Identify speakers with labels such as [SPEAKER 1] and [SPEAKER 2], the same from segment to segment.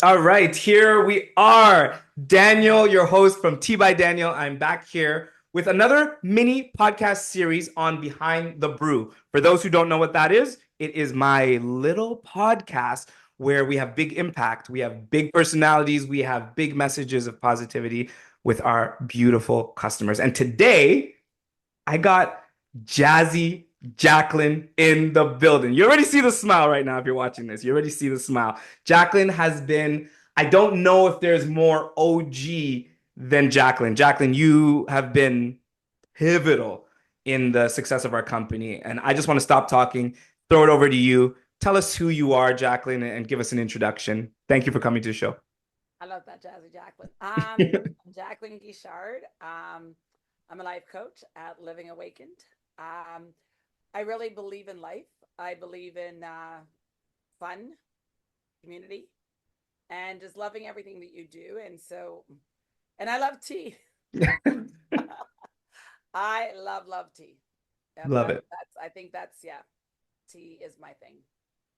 [SPEAKER 1] All right, here we are. Daniel, your host from Tea by Daniel. I'm back here with another mini podcast series on Behind the Brew. For those who don't know what that is, it is my little podcast where we have big impact, we have big personalities, we have big messages of positivity with our beautiful customers. And today, I got Jazzy Jacqueline in the building. You already see the smile right now if you're watching this. You already see the smile. Jacqueline has been, I don't know if there's more OG than Jacqueline. Jacqueline, you have been pivotal in the success of our company. And I just want to stop talking, throw it over to you. Tell us who you are, Jacqueline, and give us an introduction. Thank you for coming to the show.
[SPEAKER 2] I love that, Jazzy Jacqueline. I'm Jacqueline Guishard. I'm a life coach at Living Awakened. Um, I really believe in life. I believe in fun, community, and just loving everything that you do. And I love tea. I love tea.
[SPEAKER 1] Love it.
[SPEAKER 2] I think that's, yeah, tea is my thing.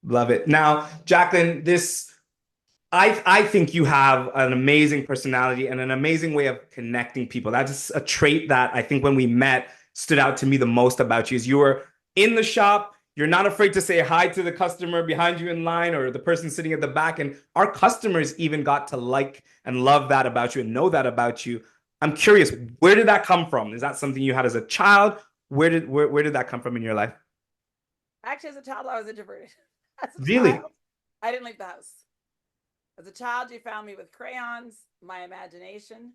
[SPEAKER 1] Love it. Now, Jacqueline, I think you have an amazing personality and an amazing way of connecting people. That's a trait that I think when we met stood out to me the most about you is you were in the shop. You're not afraid to say hi to the customer behind you in line or the person sitting at the back. And our customers even got to like and love that about you and know that about you. I'm curious, where did that come from? Is that something you had as a child? Where did that come from in your life?
[SPEAKER 2] Actually, as a child, I was introverted. As a
[SPEAKER 1] Really?
[SPEAKER 2] child, I didn't leave the house. As a child, you found me with crayons, my imagination,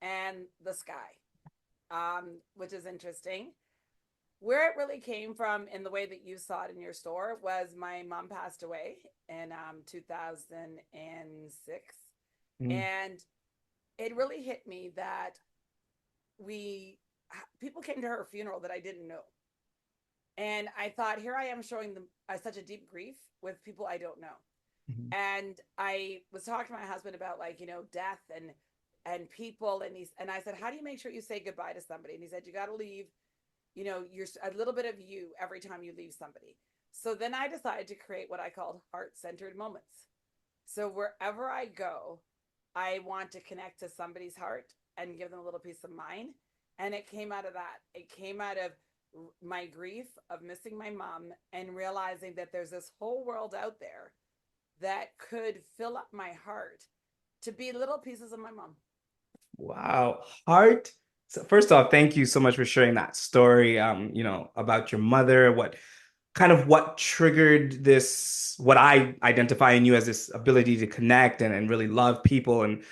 [SPEAKER 2] and the sky, which is interesting. Where it really came from in the way that you saw it in your store was my mom passed away in 2006.
[SPEAKER 1] Mm,
[SPEAKER 2] And it really hit me that we people came to her funeral that I didn't know. And I thought, here I am showing them such a deep grief with people I don't know.
[SPEAKER 1] mhm,
[SPEAKER 2] And I was talking to my husband about, like, death and people, and I said, how do you make sure you say goodbye to somebody? And he said, you got to leave, you're a little bit of you every time you leave somebody. So then I decided to create what I called heart-centered moments. So wherever I go, I want to connect to somebody's heart and give them a little peace of mind. And it came out of that. It came out of my grief of missing my mom and realizing that there's this whole world out there that could fill up my heart to be little pieces of my mom.
[SPEAKER 1] wow. Heart. So first off, thank you so much for sharing that story, about your mother, what triggered this, what I identify in you as this ability to connect and really love people and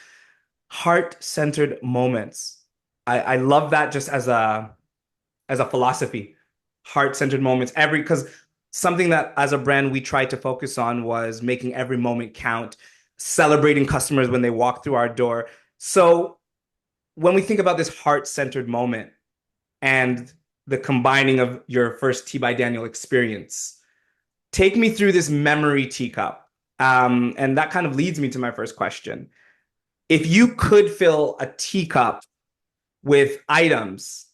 [SPEAKER 1] heart-centered moments. I love that just as a philosophy, heart-centered moments. Because something that as a brand we tried to focus on was making every moment count, celebrating customers when they walk through our door. So when we think about this heart-centered moment and the combining of your first Tea by Daniel experience, take me through this memory teacup. And that kind of leads me to my first question. If you could fill a teacup with items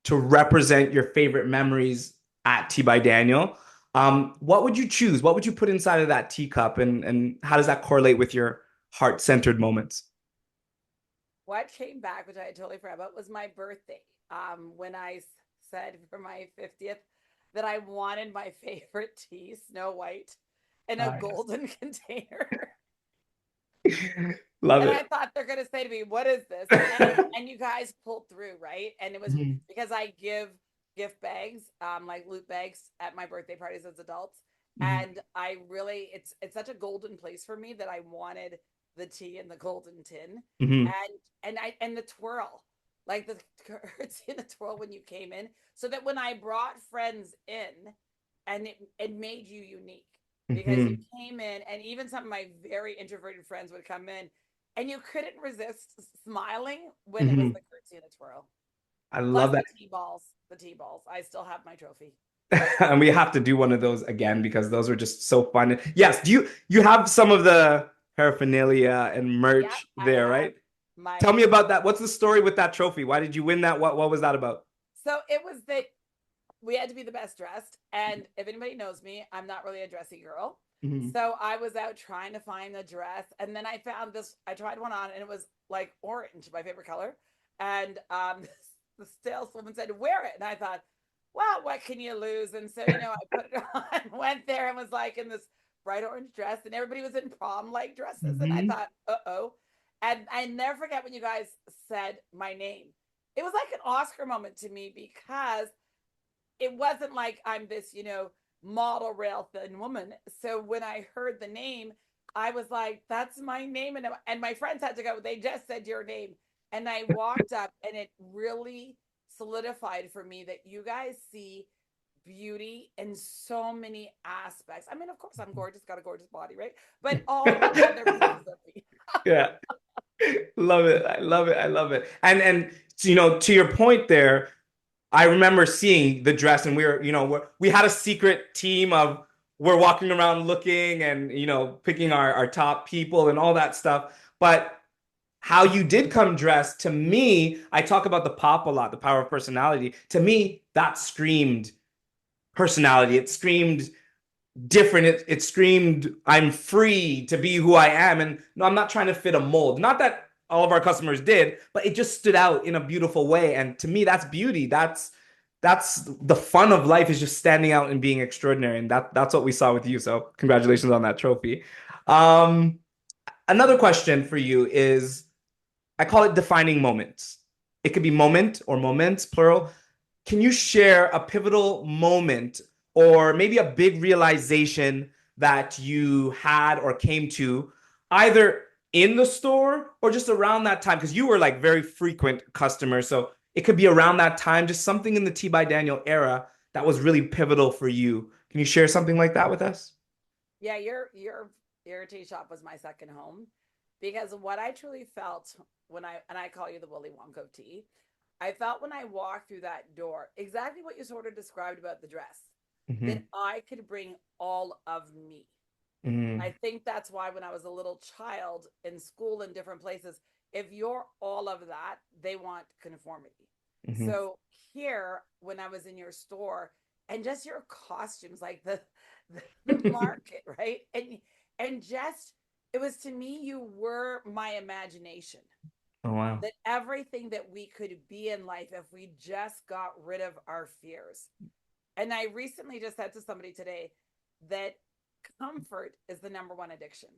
[SPEAKER 1] to represent your favorite memories at Tea by Daniel, what would you choose? What would you put inside of that teacup? And how does that correlate with your heart-centered moments?
[SPEAKER 2] What came back, which I had totally forgot about, was my birthday. When I said for my 50th that I wanted my favorite tea, Snow White, in a
[SPEAKER 1] Yes.
[SPEAKER 2] golden container.
[SPEAKER 1] Love
[SPEAKER 2] And I
[SPEAKER 1] it.
[SPEAKER 2] thought they're going to say to me, what is this? And you guys pulled through, right? And it was
[SPEAKER 1] Mhm,
[SPEAKER 2] because I give gift bags, like loot bags at my birthday parties as adults.
[SPEAKER 1] mhm,
[SPEAKER 2] And I really, it's such a golden place for me that I wanted the tea in the golden tin.
[SPEAKER 1] mhm,
[SPEAKER 2] And the twirl, like the currency in the twirl when you came in, so that when I brought friends in, and it made you unique because you
[SPEAKER 1] mhm,
[SPEAKER 2] came in, and even some of my very introverted friends would come in, and you couldn't resist smiling when it was
[SPEAKER 1] mhm.
[SPEAKER 2] the curtsy and the twirl.
[SPEAKER 1] I
[SPEAKER 2] Plus
[SPEAKER 1] love that.
[SPEAKER 2] the tea balls. I still have my trophy.
[SPEAKER 1] And we have to do one of those again because those were just so fun. Yes, do you have some of the paraphernalia and
[SPEAKER 2] Yep,
[SPEAKER 1] merch
[SPEAKER 2] I
[SPEAKER 1] there,
[SPEAKER 2] have
[SPEAKER 1] right? Tell
[SPEAKER 2] my.
[SPEAKER 1] me about that. What's the story with that trophy? Why did you win that? What was that about?
[SPEAKER 2] So it was that we had to be the best dressed, and if anybody knows me, I'm not really a dressy girl.
[SPEAKER 1] Mhm.
[SPEAKER 2] So I was out trying to find the dress, and then I found this. I tried one on, and it was like orange, my favorite color. And the saleswoman said, "Wear it," and I thought, "Well, what can you lose?" And so I put it on, went there, and was like in this bright orange dress, and everybody was in prom like dresses, and I
[SPEAKER 1] Mhm.
[SPEAKER 2] thought, "Uh oh." And I never forget when you guys said my name. It was like an Oscar moment to me because it wasn't like I'm this, model rail thin woman. So when I heard the name, I was like, that's my name. And my friends had to go, they just said your name. And I walked up, and it really solidified for me that you guys see beauty in so many aspects. I mean, of course, I'm gorgeous, got a gorgeous body, right? But all the other pieces of me.
[SPEAKER 1] Yeah. Love it. I love it. I love it. And to your point there, I remember seeing the dress, and we had a secret team of we're walking around looking and picking our top people and all that stuff. But how you did come dressed, to me, I talk about the pop a lot, the power of personality. To me, that screamed personality. It screamed different. It screamed, I'm free to be who I am. And no, I'm not trying to fit a mold. Not that all of our customers did, but it just stood out in a beautiful way. And to me, that's beauty. That's the fun of life, is just standing out and being extraordinary. And that's what we saw with you. So congratulations on that trophy. Um, Another question for you is, I call it defining moments. It could be moment or moments, plural. Can you share a pivotal moment or maybe a big realization that you had or came to, either in the store or just around that time? Because you were like very frequent customer. So it could be around that time, just something in the T by Daniel era that was really pivotal for you. Can you share something like that with us?
[SPEAKER 2] Yeah, your tea shop was my second home because what I truly felt when I call you the Willy Wonka of tea, I felt when I walked through that door exactly what you sort of described about the dress, that
[SPEAKER 1] Hmm.
[SPEAKER 2] I could bring all of me. I
[SPEAKER 1] Hmm.
[SPEAKER 2] think that's why when I was a little child in school in different places, if you're all of that, they want conformity.
[SPEAKER 1] Hmm.
[SPEAKER 2] So here, when I was in your store, and just your costumes, like the market, right? And just it was to me, you were my imagination.
[SPEAKER 1] Oh, wow.
[SPEAKER 2] That everything that we could be in life if we just got rid of our fears. And I recently just said to somebody today that comfort is the number one addiction,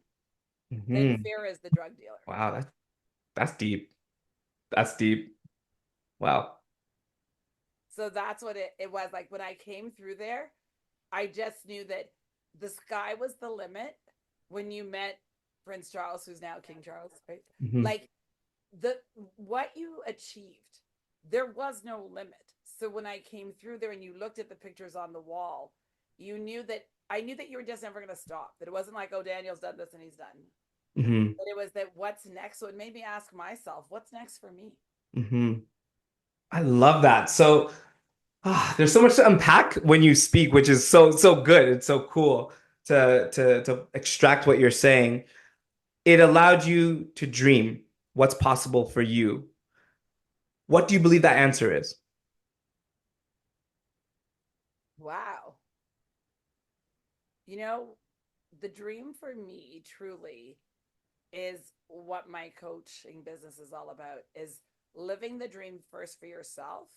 [SPEAKER 2] that
[SPEAKER 1] Hmm.
[SPEAKER 2] fear is the drug dealer.
[SPEAKER 1] Wow, that's deep. That's deep. Wow.
[SPEAKER 2] So that's what it was like when I came through there. I just knew that the sky was the limit when you met Prince Charles, who's now King Charles, right?
[SPEAKER 1] Hmm.
[SPEAKER 2] Like the what you achieved, there was no limit. So when I came through there and you looked at the pictures on the wall, you knew that I knew that you were just never going to stop. That it wasn't like, oh, Daniel's done this and he's done.
[SPEAKER 1] Hmm.
[SPEAKER 2] But it was that what's next. So it made me ask myself, what's next for me?
[SPEAKER 1] Hmm. I love that. So there's so much to unpack when you speak, which is so good. It's so cool to extract what you're saying. It allowed you to dream what's possible for you. What do you believe that answer is?
[SPEAKER 2] Wow. You know, the dream for me truly is what my coaching business is all about, is living the dream first for yourself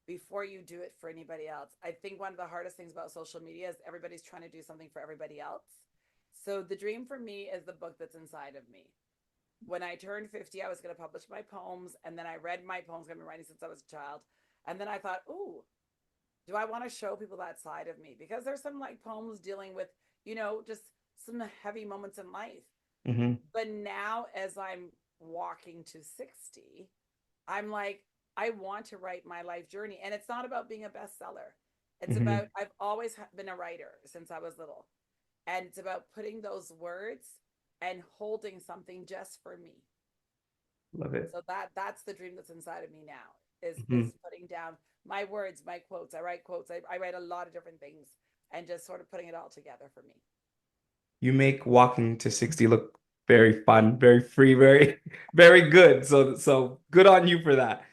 [SPEAKER 2] before you do it for anybody else. I think one of the hardest things about social media is everybody's trying to do something for everybody else. So the dream for me is the book that's inside of me. When I turned 50, I was going to publish my poems, and then I read my poems I've been writing since I was a child. And then I thought, ooh, do I want to show people that side of me? Because there's some like poems dealing with, just some heavy moments in life.
[SPEAKER 1] Hmm.
[SPEAKER 2] But now, as I'm walking to 60, I'm like, I want to write my life journey. And it's not about being a bestseller. It's about,
[SPEAKER 1] Hmm.
[SPEAKER 2] I've always been a writer since I was little. And it's about putting those words and holding something just for me.
[SPEAKER 1] Love it.
[SPEAKER 2] So that's the dream that's inside of me now, is
[SPEAKER 1] Hmm.
[SPEAKER 2] putting down my words, my quotes. I write quotes. I write a lot of different things and just sort of putting it all together for me.
[SPEAKER 1] You make walking to 60 look very fun, very free, very, very good. So good on you for that.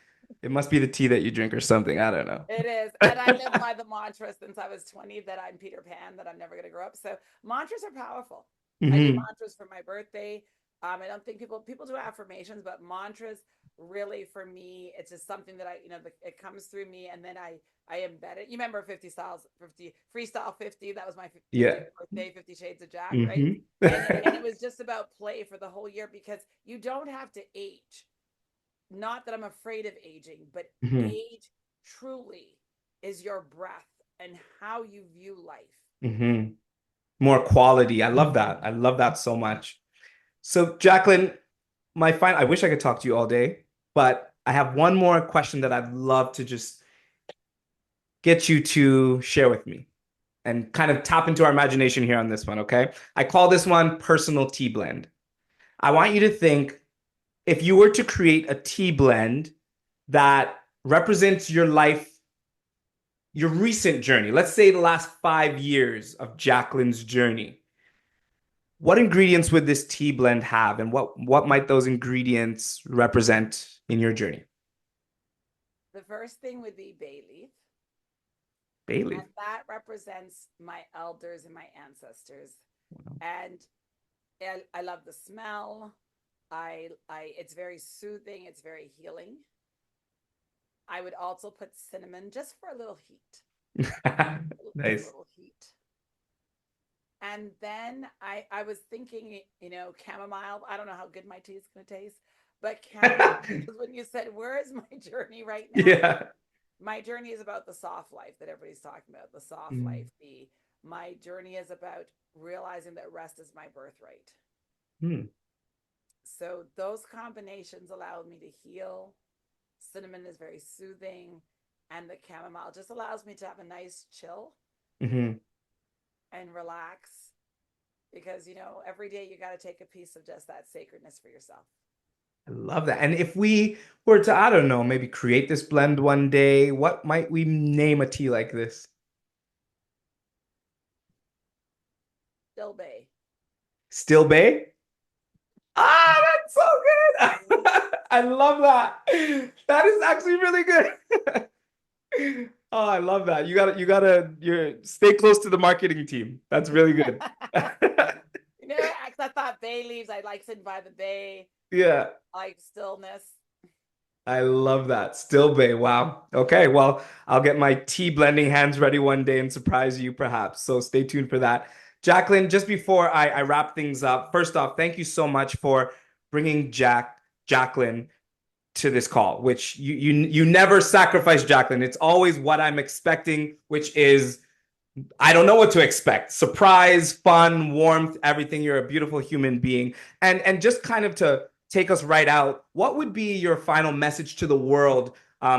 [SPEAKER 1] It must be the tea that you drink or something. I don't know.
[SPEAKER 2] It is. And I live by the mantra since I was 20 that I'm Peter Pan, that I'm never going to grow up. So mantras are powerful. I do
[SPEAKER 1] Hmm.
[SPEAKER 2] mantras for my birthday. I don't think people do affirmations, but mantras really for me, it's just something that it comes through me, and then I embed it. You remember 50 styles, 50 freestyle 50? That was my
[SPEAKER 1] Yeah.
[SPEAKER 2] 50th birthday, 50 Shades of Jack, right?
[SPEAKER 1] Hmm.
[SPEAKER 2] And it was just about play for the whole year because you don't have to age. Not that I'm afraid of aging, but
[SPEAKER 1] Hmm.
[SPEAKER 2] age truly is your breath and how you view life.
[SPEAKER 1] Hmm. More quality. I love that. I love that so much. So, Jacqueline, I wish I could talk to you all day, but I have one more question that I'd love to just get you to share with me and kind of tap into our imagination here on this one, okay? I call this one personal tea blend. I want you to think if you were to create a tea blend that represents your life, your recent journey, let's say the last 5 years of Jacqueline's journey, what ingredients would this tea blend have, and what might those ingredients represent in your journey?
[SPEAKER 2] The first thing would be bay leaf,
[SPEAKER 1] Bailey.
[SPEAKER 2] and that represents my elders and my ancestors. And I love the smell. I it's very soothing, it's very healing. I would also put cinnamon just for a little heat. Just a
[SPEAKER 1] Nice.
[SPEAKER 2] little heat. And then I was thinking, chamomile. I don't know how good my tea is going to taste, but chamomile, because when you said, where is my journey right now?
[SPEAKER 1] Yeah.
[SPEAKER 2] My journey is about the soft life that everybody's talking about, the soft
[SPEAKER 1] Mm.
[SPEAKER 2] life. My journey is about realizing that rest is my birthright.
[SPEAKER 1] Mm.
[SPEAKER 2] So those combinations allow me to heal. Cinnamon is very soothing, and the chamomile just allows me to have a nice chill
[SPEAKER 1] Hmm.
[SPEAKER 2] and relax because every day you got to take a piece of just that sacredness for yourself.
[SPEAKER 1] I love that. And if we were to, I don't know, maybe create this blend one day, what might we name a tea like this?
[SPEAKER 2] Still Bay.
[SPEAKER 1] Still Bay? Ah, that's so good. I love that. That is actually really good. Oh, I love that. You stay close to the marketing team. That's really good.
[SPEAKER 2] I thought bay leaves. I like sitting by the bay.
[SPEAKER 1] Yeah,
[SPEAKER 2] I like stillness.
[SPEAKER 1] I love that. Still Bay. Wow. Okay, well, I'll get my tea blending hands ready one day and surprise you perhaps. So stay tuned for that. Jacqueline, just before I wrap things up, first off, thank you so much for bringing Jacqueline to this call, which you never sacrifice Jacqueline. It's always what I'm expecting, which is I don't know what to expect. Surprise, fun, warmth, everything. You're a beautiful human being. And just kind of to take us right out, what would be your final message to the world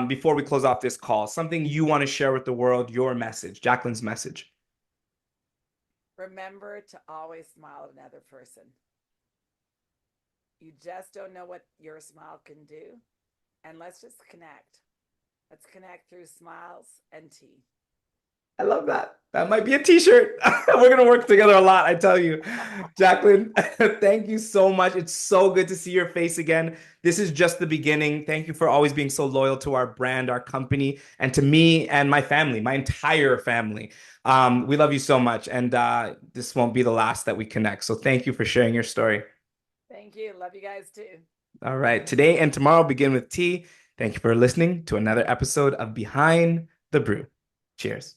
[SPEAKER 1] before we close off this call? Something you want to share with the world, your message, Jacqueline's message.
[SPEAKER 2] Remember to always smile at another person. You just don't know what your smile can do. And let's just connect. Let's connect through smiles and tea.
[SPEAKER 1] I love that. That might be a t-shirt. We're going to work together a lot, I tell you. Jacqueline, thank you so much. It's so good to see your face again. This is just the beginning. Thank you for always being so loyal to our brand, our company, and to me and my family, my entire family. We love you so much, and this won't be the last that we connect. So thank you for sharing your story.
[SPEAKER 2] Thank you. Love you guys too.
[SPEAKER 1] All right. Today and tomorrow begin with tea. Thank you for listening to another episode of Behind the Brew. Cheers.